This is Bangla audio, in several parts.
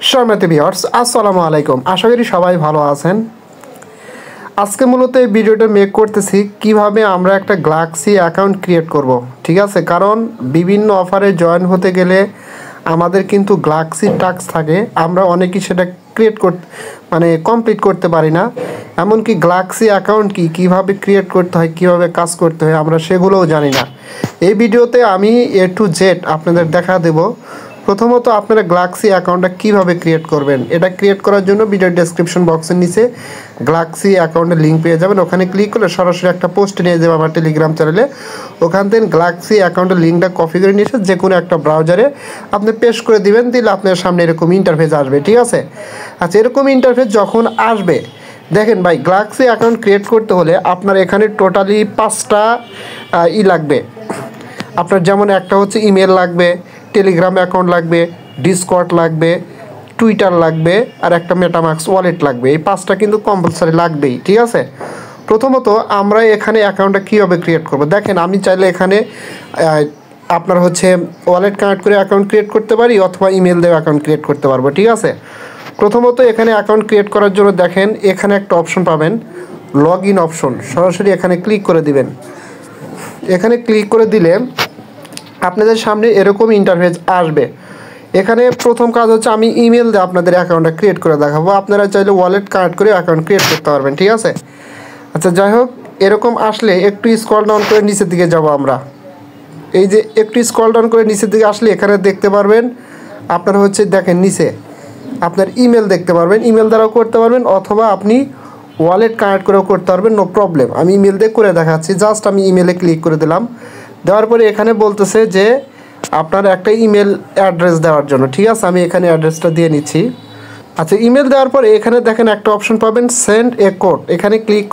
সম্মানিত ভিউয়ার্স, আসসালামু আলাইকুম। আশা করি সবাই ভালো আছেন। আজকে মূলত এই ভিডিওটা মেক করতেছি কিভাবে আমরা একটা গ্যালাক্সি অ্যাকাউন্ট ক্রিয়েট করব। ঠিক আছে, কারণ বিভিন্ন অফারে জয়েন হতে গেলে আমাদের কিন্তু গ্যালাক্সি টাস্ক থাকে, আমরা অনেকেই সেটা কমপ্লিট করতে পারি না। এমনকি গ্যালাক্সি অ্যাকাউন্ট কীভাবে ক্রিয়েট করতে হয়, কীভাবে কাজ করতে হয় আমরা সেগুলোও জানি না। এই ভিডিওতে আমি A to Z আপনাদের দেখা দেব। প্রথমত আপনারা গ্যালাক্সি অ্যাকাউন্টটা কীভাবে ক্রিয়েট করবেন, এটা ক্রিয়েট করার জন্য ভিডিও ডেসক্রিপশন বক্সের নিচে গ্যালাক্সি অ্যাকাউন্টের লিঙ্ক পেয়ে যাবেন। ওখানে ক্লিক করলে সরাসরি একটা পোস্ট নিয়ে যাবে আমার টেলিগ্রাম চ্যানেলে। ওখান থেকে গ্যালাক্সি অ্যাকাউন্টের লিঙ্কটা কপি করে নিয়ে এসে যে কোনো একটা ব্রাউজারে আপনি পেস্ট করে দিবেন, দিলে আপনার সামনে এরকম ইন্টারফেস আসবে। ঠিক আছে, আচ্ছা এরকম ইন্টারফেস যখন আসবে, দেখেন ভাই, গ্যালাক্সি অ্যাকাউন্ট ক্রিয়েট করতে হলে আপনার এখানে টোটালি 5টা লাগবে। আপনার যেমন একটা হচ্ছে ইমেল লাগবে, টেলিগ্রাম অ্যাকাউন্ট লাগবে, ডিসকর্ড লাগবে, টুইটার লাগবে, আর একটা মেটামাস্ক ওয়ালেট লাগবে। এই 5টা কিন্তু কম্পালসারি লাগবেই। ঠিক আছে, প্রথমত আমরা এখানে অ্যাকাউন্টটা কীভাবে ক্রিয়েট করব, দেখেন আমি চাইলে এখানে আপনার হচ্ছে ওয়ালেট কানেক্ট করে অ্যাকাউন্ট ক্রিয়েট করতে পারি, অথবা ইমেল দিয়ে অ্যাকাউন্ট ক্রিয়েট করতে পারবো। ঠিক আছে, প্রথমত এখানে অ্যাকাউন্ট ক্রিয়েট করার জন্য দেখেন এখানে একটা অপশন পাবেন, লগ ইন অপশন। সরাসরি এখানে ক্লিক করে দিবেন। এখানে ক্লিক করে দিলে আপনাদের সামনে এরকম ইন্টারফেস আসবে। এখানে প্রথম কাজ হচ্ছে আমি ইমেল দিয়ে আপনাদের অ্যাকাউন্টটা ক্রিয়েট করে দেখাবো। আপনারা চাইলে ওয়ালেট কানেক্ট করে অ্যাকাউন্ট ক্রিয়েট করতে পারবেন। ঠিক আছে, আচ্ছা যাই হোক, এরকম আসলে একটু স্ক্রল ডাউন করে নিচের দিকে যাব আমরা। এই যে একটু স্ক্রল ডাউন করে নিচের দিকে আসলে এখানে দেখতে পারবেন আপনার হচ্ছে, দেখেন নিচে আপনার ইমেল দেখতে পারবেন। ইমেল দ্বারাও করতে পারবেন, অথবা আপনি ওয়ালেট কানেক্ট করেও করতে পারবেন, নো প্রবলেম। আমি ইমেল দিয়ে করে দেখাচ্ছি। জাস্ট আমি ইমেলে ক্লিক করে দিলাম। দেওয়ার পরে এখানে বলতেছে যে আপনার একটা ইমেল অ্যাড্রেস দেওয়ার জন্য। ঠিক আছে, আমি এখানে অ্যাড্রেসটা দিয়ে নিচ্ছি। আচ্ছা, ইমেল দেওয়ার পরে এখানে দেখেন একটা অপশন পাবেন, সেন্ড এ কোড। এখানে ক্লিক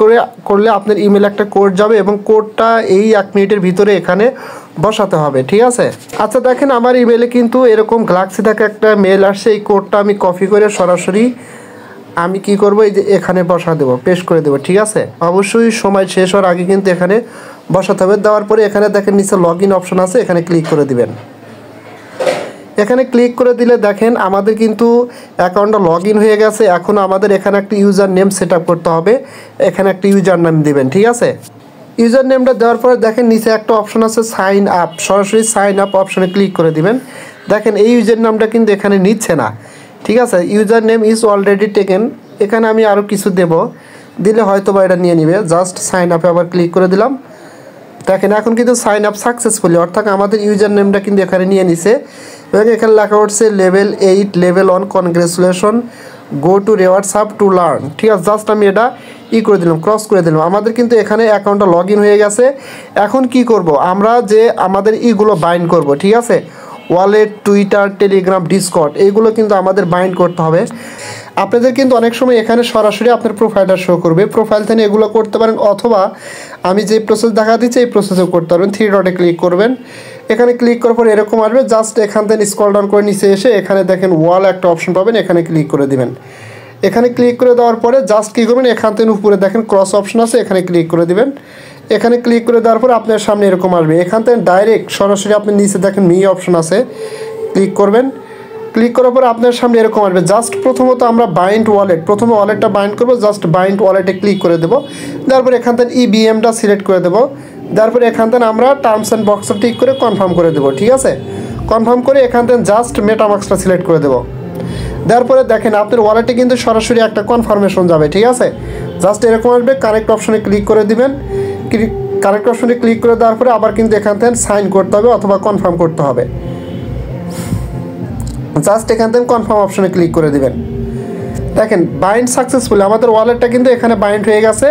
করলে আপনার ইমেল একটা কোড যাবে, এবং কোডটা এই 1 মিনিটের ভিতরে এখানে বসাতে হবে। ঠিক আছে, আচ্ছা দেখেন আমার ইমেলে কিন্তু এরকম গ্যালাক্সি থেকে একটা মেল আসছে। এই কোডটা আমি কপি করে সরাসরি আমি কি করব, এই যে এখানে বসা দেবো, পেস্ট করে দেবো। ঠিক আছে, অবশ্যই সময় শেষ হওয়ার আগে কিন্তু এখানে বসাতে হবে। দেওয়ার পরে এখানে দেখেন নিচে লগ ইন অপশন আছে, এখানে ক্লিক করে দিবেন। এখানে ক্লিক করে দিলে দেখেন আমাদের কিন্তু অ্যাকাউন্টটা লগ ইন হয়ে গেছে। এখন আমাদের এখানে একটা ইউজার নেম সেট আপ করতে হবে। এখানে একটা ইউজার নেম দিবেন। ঠিক আছে, ইউজার নেমটা দেওয়ার পরে দেখেন নিচে একটা অপশন আছে সাইন আপ। সরাসরি সাইন আপ অপশনে ক্লিক করে দিবেন। দেখেন এই ইউজার নামটা কিন্তু এখানে নিচ্ছে না। ঠিক আছে, user name is already taken. এখানে আমি আরও কিছু দিলে হয়তো বা এটা নিয়ে নিবে। জাস্ট সাইন আপে আবার ক্লিক করে দিলাম। দেখেন এখন কিন্তু সাইন আপ সাকসেসফুলি, অর্থাৎ আমাদের ইউজার নেমটা কিন্তু এখানে নিয়ে নিছে। এবং এখানে লেখা হচ্ছে level 8 level 1 congratulation, go to rewards hub to learn. ঠিক আছে, জাস্ট আমি এটা করে দিলাম, ক্রস করে দিলাম। আমাদের কিন্তু এখানে অ্যাকাউন্টটা লগ ইন হয়ে গেছে। এখন কি করব, আমরা যে আমাদের ইগুলো বাইন্ড করব। ঠিক আছে, ওয়ালেট, টুইটার, টেলিগ্রাম, ডিসকর্ড, এইগুলো কিন্তু আমাদের বাইন্ড করতে হবে। আপনাদের কিন্তু অনেক সময় এখানে সরাসরি আপনার প্রোফাইলটা শো করবে, প্রোফাইল থেকে এগুলো করতে পারেন, অথবা আমি যে প্রসেস দেখা দিচ্ছি এই প্রসেসও করতে পারবেন। 3 ডটে ক্লিক করবেন। এখানে ক্লিক করার পর এরকম আসবে। জাস্ট এখান থেকে স্ক্রল ডাউন করে নিচে এসে এখানে দেখেন ওয়াল একটা অপশন পাবেন, এখানে ক্লিক করে দিবেন। এখানে ক্লিক করে দেওয়ার পরে জাস্ট কী করবেন, এখান থেকে উপরে দেখেন ক্রস অপশন আছে, এখানে ক্লিক করে দিবেন। এখানে ক্লিক করে দেওয়ার পর আপনার সামনে এরকম আসবে। এখান থেকে ডাইরেক্ট সরাসরি আপনি নিচে দেখেন মি অপশন আছে, ক্লিক করবেন। ক্লিক করার পর আপনার সামনে এরকম আসবে। জাস্ট প্রথমত আমরা বাইন্ড ওয়ালেট, প্রথমে ওয়ালেটটা বাইন্ড করবো। জাস্ট বাইন্ড ওয়ালেটে ক্লিক করে দেবো। তারপর এখান থেকে ইবিএমটা সিলেক্ট করে দেবো। তারপরে এখান থেকে আমরা টার্মস অ্যান্ড বক্সটা টিক করে কনফার্ম করে দেবো। ঠিক আছে, কনফার্ম করে এখান থেকে জাস্ট মেটামাস্কটা সিলেক্ট করে দেবো। তারপরে দেখেন আপনার ওয়ালেটে কিন্তু সরাসরি একটা কনফার্মেশন যাবে। ঠিক আছে, জাস্ট এরকম আসবে। কারেক্ট অপশনে ক্লিক করে দিবেন। কারেক্ট অপশনে ক্লিক করে দেওয়ার পরে আবার কিন্তু এখান থেকে সাইন করতে হবে, অথবা কনফার্ম করতে হবে। জাস্ট এখান থেকে কনফার্ম অপশনে ক্লিক করে দিবেন। দেখেন বাইন্ড সাকসেসফুল, আমাদের ওয়ালেটটা কিন্তু এখানে বাইন্ড হয়ে গেছে।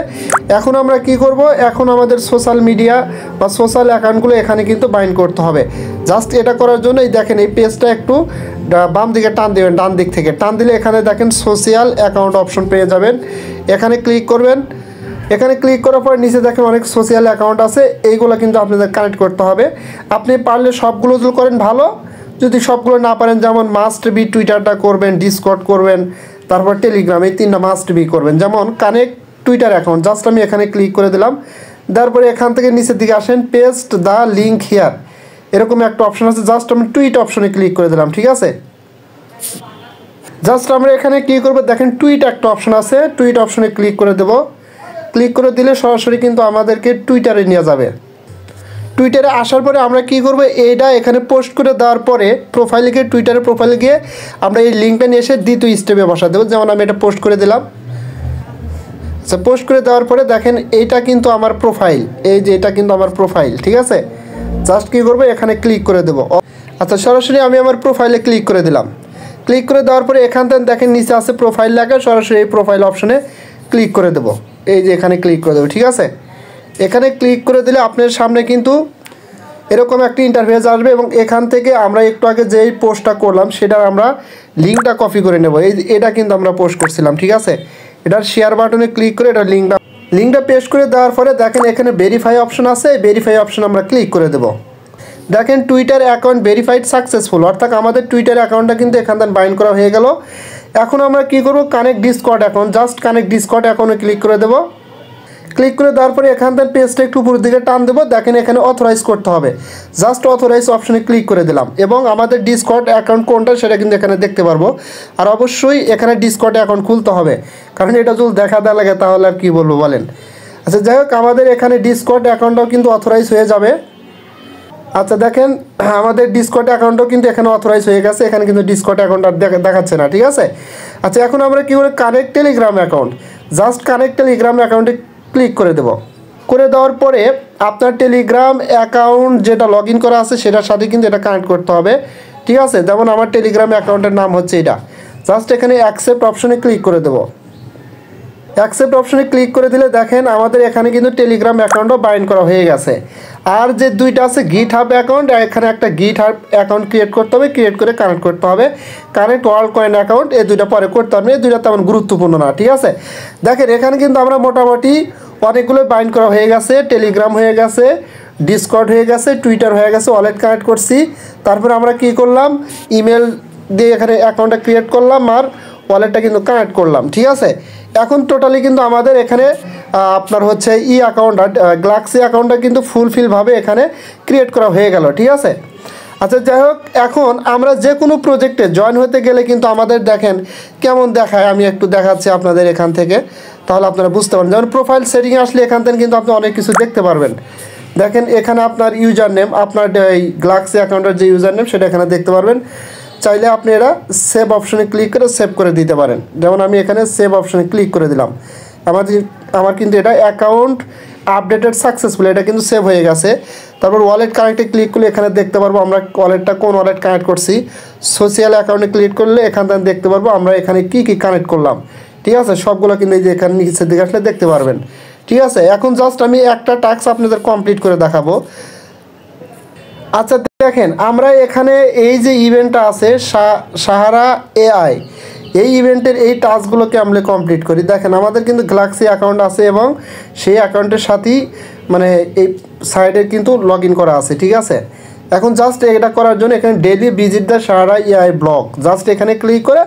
এখন আমরা কি করব, এখন আমাদের সোশ্যাল মিডিয়া বা সোশ্যাল অ্যাকাউন্টগুলো এখানে কিন্তু বাইন্ড করতে হবে। জাস্ট এটা করার জন্য এই দেখেন এই পেজটা একটু বাম দিকে টান দেবেন, ডান দিক থেকে টান দিলে এখানে দেখেন সোশ্যাল অ্যাকাউন্ট অপশন পেয়ে যাবেন। এখানে ক্লিক করবেন। এখানে ক্লিক করার পর নিচে দেখেন অনেক সোশ্যাল অ্যাকাউন্ট আছে, এইগুলো কিন্তু আপনাদের কানেক্ট করতে হবে। আপনি পারলে সবগুলো যদি করেন ভালো, যদি সবগুলো না পারেন যেমন মাস্ট বি টুইটারটা করবেন, ডিসকর্ড করবেন, তারপর টেলিগ্রাম, এই 3টা মাস্ট বি করবেন। যেমন কানেক্ট টুইটার অ্যাকাউন্ট, জাস্ট আমি এখানে ক্লিক করে দিলাম। তারপরে এখান থেকে নিচের দিকে আসেন, পেস্ট দ্য লিঙ্ক হিয়ার, এরকম একটা অপশন আছে। জাস্ট আমি টুইট অপশনে ক্লিক করে দিলাম। ঠিক আছে, জাস্ট আমরা এখানে কী করবো দেখেন টুইট একটা অপশন আছে, টুইট অপশনে ক্লিক করে দেব। ক্লিক করে দিলে সরাসরি কিন্তু আমাদেরকে টুইটারে নিয়ে যাবে। টুইটারে আসার পরে আমরা কি করব, এইটা এখানে পোস্ট করে দেওয়ার পরে প্রোফাইলে গিয়ে টুইটারে প্রোফাইলে গিয়ে আমরা এই লিঙ্কটা নিয়ে এসে দ্বিতীয় স্টেপে বসা দেবো। যেমন আমি এটা পোস্ট করে দিলাম। আচ্ছা, পোস্ট করে দেওয়ার পরে দেখেন এইটা কিন্তু আমার প্রোফাইল, এই যে এটা কিন্তু আমার প্রোফাইল, ঠিক আছে। জাস্ট কী করবো এখানে ক্লিক করে দেবো। আচ্ছা, সরাসরি আমি আমার প্রোফাইলে ক্লিক করে দিলাম। ক্লিক করে দেওয়ার পরে এখান থেকে দেখেন নিচে আছে প্রোফাইল লেখা, সরাসরি এই প্রোফাইল অপশনে ক্লিক করে দেবো। এই যে এখানে ক্লিক করে দেবো, ঠিক আছে। এখানে ক্লিক করে দিলে আপনার সামনে কিন্তু এরকম একটা ইন্টারফেস আসবে এবং এখান থেকে আমরা একটু আগে যেই পোস্টটা করলাম সেটার আমরা লিঙ্কটা কপি করে নেব। এটা কিন্তু আমরা পোস্ট করছিলাম, ঠিক আছে। এটার শেয়ার বাটনে ক্লিক করে এটা লিঙ্কটা পেস্ট করে দেওয়ার পরে দেখেন এখানে ভেরিফাই অপশন আছে, ভেরিফাই অপশন আমরা ক্লিক করে দেব। দেখেন টুইটার অ্যাকাউন্ট ভেরিফাইড সাকসেসফুল, অর্থাৎ আমাদের টুইটার অ্যাকাউন্টটা কিন্তু এখান থেকে বাইন্ড করা হয়ে গেল। এখন আমরা কি করব, connect Discord account, just connect Discord অ্যাকাউন্টে ক্লিক করে দেব। ক্লিক করে দেওয়ার পরে এখান থেকে পেজটা একটু উপরের দিকে টান দেবো। দেখেন এখানে অথরাইজ করতে হবে, জাস্ট অথরাইজ অপশনে ক্লিক করে দিলাম এবং আমাদের ডিসকর্ড অ্যাকাউন্ট কোনটা সেটা কিন্তু এখানে দেখতে পারবো। আর অবশ্যই এখানে ডিসকর্ড অ্যাকাউন্ট খুলতে হবে, কারণ এটা যদি দেখা দেওয়া লাগে তাহলে আর কী বলবো বলেন। আচ্ছা, যাই হোক আমাদের এখানে ডিসকর্ড অ্যাকাউন্টটাও কিন্তু অথরাইজ হয়ে যাবে। আচ্ছা, দেখেন আমাদের ডিসকর্ড অ্যাকাউন্টও কিন্তু এখানে অথরাইজ হয়ে গেছে, এখানে কিন্তু ডিসকর্ড অ্যাকাউন্ট আর দেখাচ্ছে না, ঠিক আছে। আচ্ছা, এখন আমরা কী করে connect Telegram account, just connect Telegram অ্যাকাউন্টে ক্লিক করে দেব। করে দেওয়ার পরে আপনার টেলিগ্রাম অ্যাকাউন্ট যেটা লগ ইন করা আছে সেটার সাথে কিন্তু এটা কানেক্ট করতে হবে, ঠিক আছে। যেমন আমার টেলিগ্রাম অ্যাকাউন্টের নাম হচ্ছে এটা, জাস্ট এখানে অ্যাকসেপ্ট অপশনে ক্লিক করে দেব। অ্যাকসেপ্ট অপশনে ক্লিক করে দিলে দেখেন আমাদের এখানে কিন্তু টেলিগ্রাম অ্যাকাউন্টও বাইন্ড করা হয়ে গেছে। আর যে দুইটা আছে গিট হাব অ্যাকাউন্ট, এখানে একটা গিট হাব অ্যাকাউন্ট ক্রিয়েট করতে হবে, ক্রিয়েট করে কানেক্ট করতে হবে। কানেক্ট ওয়ার্ল্ড কয়েন অ্যাকাউন্ট, এই দুইটা পরে করতে হবে, এই দুইটা তেমন গুরুত্বপূর্ণ না, ঠিক আছে। দেখেন এখানে কিন্তু আমরা মোটামুটি অনেকগুলো বাইন্ড করা হয়ে গেছে, টেলিগ্রাম হয়ে গেছে, ডিসকর্ড হয়ে গেছে, টুইটার হয়ে গেছে, ওয়ালেট কানেক্ট করছি। তারপরে আমরা কি করলাম, ইমেল দিয়ে এখানে অ্যাকাউন্টটা ক্রিয়েট করলাম আর ওয়ালেটটা কিন্তু কানেক্ট করলাম, ঠিক আছে। এখন টোটালি কিন্তু আমাদের এখানে আপনার হচ্ছে অ্যাকাউন্টটা গ্যালাক্সি অ্যাকাউন্টটা কিন্তু ফুলফিলভাবে এখানে ক্রিয়েট করা হয়ে গেল, ঠিক আছে। আচ্ছা, যাই হোক এখন আমরা যে কোনো প্রজেক্টে জয়েন হতে গেলে কিন্তু আমাদের দেখেন কেমন দেখায়, আমি একটু দেখাচ্ছি আপনাদের এখান থেকে, তাহলে আপনারা বুঝতে পারেন। যেমন প্রোফাইল সেটিংয়ে আসলে এখান থেকে কিন্তু আপনি অনেক কিছু দেখতে পারবেন। দেখেন এখানে আপনার ইউজার নেম, আপনার এই গ্যালাক্সি অ্যাকাউন্টের যে ইউজার নেম সেটা এখানে দেখতে পারবেন। চাইলে আপনি এটা সেভ অপশনে ক্লিক করে সেভ করে দিতে পারেন। যেমন আমি এখানে সেভ অপশনে ক্লিক করে দিলাম, আমার কিন্তু এটা অ্যাকাউন্ট আপডেটেড সাকসেসফুল, এটা কিন্তু সেভ হয়ে গেছে। তারপর ওয়ালেট কানেক্টে ক্লিক করলে এখানে দেখতে পারবো আমরা ওয়ালেটটা কোন ওয়ালেট কানেক্ট করছি। সোশ্যাল অ্যাকাউন্টে ক্লিক করলে এখান থেকে দেখতে পারবো আমরা এখানে কি কি কানেক্ট করলাম, ঠিক আছে। সবগুলো কিন্তু এই যে এখানে নিচের দিকে আসলে দেখতে পারবেন, ঠিক আছে। এখন জাস্ট আমি একটা টাস্ক আপনাদের কমপ্লিট করে দেখাবো। আচ্ছা, দেখেন আমরা এখানে এই যে ইভেন্টটা আছে সাহারা এআই, এই ইভেন্টের এই টাস্কগুলোকে আমরা কমপ্লিট করি। দেখেন আমাদের কিন্তু গ্যালাক্সি অ্যাকাউন্ট আছে এবং সেই অ্যাকাউন্টের সাথেই মানে এই সাইটে কিন্তু লগ ইন করা আছে, ঠিক আছে। এখন জাস্ট এটা করার জন্য এখানে daily visit the Sahara AI blog, just এখানে ক্লিক করে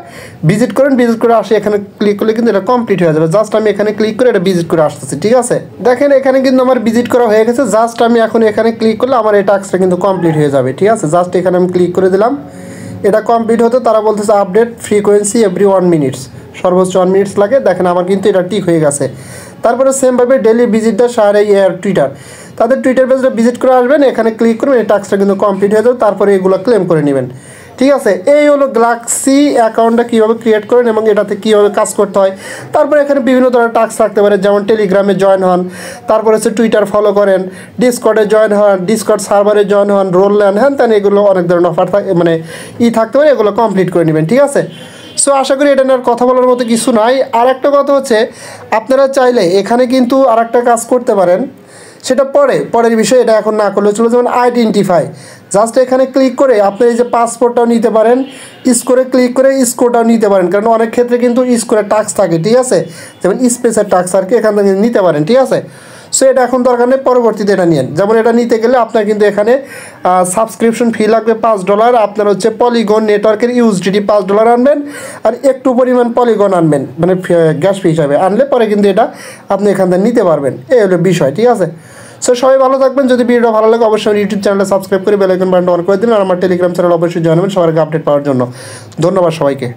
ভিজিট করেন, ভিজিট করে আসে এখানে ক্লিক করলে কিন্তু এটা কমপ্লিট হয়ে যাবে। জাস্ট আমি এখানে ক্লিক করে এটা ভিজিট করে আসতেছি, ঠিক আছে। দেখেন এখানে কিন্তু আমার ভিজিট করা হয়ে গেছে, জাস্ট আমি এখন এখানে ক্লিক করলে আমার এই টাস্কটা কিন্তু কমপ্লিট হয়ে যাবে, ঠিক আছে। জাস্ট এখানে আমি ক্লিক করে দিলাম, এটা কমপ্লিট হতে তারা বলতেছে আপডেট ফ্রিকোয়েন্সি এভরি 1 মিনিটস, সর্বোচ্চ 1 মিনিটস লাগে। দেখেন আমার কিন্তু এটা ঠিক হয়ে গেছে। তারপরে সেমভাবে daily visit the Sahara AI Twitter, তাদের টুইটার পেজটা ভিজিট করে আসবেন, এখানে ক্লিক করবেন, এই টাস্কটা কিন্তু কমপ্লিট হয়ে যাবে। তারপরে এগুলো ক্লেম করে নেবেন, ঠিক আছে। এই হলো গ্যালাক্সি অ্যাকাউন্টটা কীভাবে ক্রিয়েট করেন এবং এটাতে কীভাবে কাজ করতে হয়। তারপরে এখানে বিভিন্ন ধরনের টাস্ক থাকতে পারে, যেমন টেলিগ্রামে জয়েন হন, তারপরে হচ্ছে টুইটার ফলো করেন, ডিসকর্ডে জয়েন হন, ডিসকর্ড সার্ভারে জয়েন হন, রোল নেন, হ্যান তেন এগুলো অনেক ধরনের অফার থাকে, মানে থাকতে পারে, এগুলো কমপ্লিট করে নেবেন, ঠিক আছে। সো আশা করি এটা নিয়ে কথা বলার মতো কিছু নাই। আর একটা কথা হচ্ছে আপনারা চাইলে এখানে কিন্তু আর একটা কাজ করতে পারেন, সেটা পরের বিষয়, এটা এখন না করলে চলো। যেমন আইডেন্টিফাই, জাস্ট এখানে ক্লিক করে আপনি এই যে পাসপোর্টটাও নিতে পারেন, স্কোরে ক্লিক করে স্কোরটাও নিতে পারেন, কারণ অনেক ক্ষেত্রে কিন্তু স্কোরের টাস্ক থাকে, ঠিক আছে। যেমন স্পেসের টাস্ক আর কি এখান থেকে নিতে পারেন, ঠিক আছে। সো এটা এখন দরকার নেই, পরবর্তীতে এটা নিন। যেমন এটা নিতে গেলে আপনার কিন্তু এখানে সাবস্ক্রিপশন ফি লাগবে $5, আপনার হচ্ছে পলিগন নেটওয়ার্কের ইউএসডিটি $5 আনবেন, আর একটু পরিমাণ পলিগন আনবেন, মানে গ্যাস ফি হিসাবে আনলে পরে কিন্তু এটা আপনি এখান থেকে নিতে পারবেন। এই হলো বিষয়, ঠিক আছে। সো সবাই ভালো থাকবেন। যদি ভিডিওটা ভালো লাগে অবশ্যই ইউটিউব চ্যানেলটা সাবস্ক্রাইব করে বেল আইকন বাটনটা অন করে দিন, আর আমার টেলিগ্রাম চ্যানেল অবশ্যই জয়েন হবেন সবার আগে আপডেট পাওয়ার জন্য। ধন্যবাদ সবাইকে।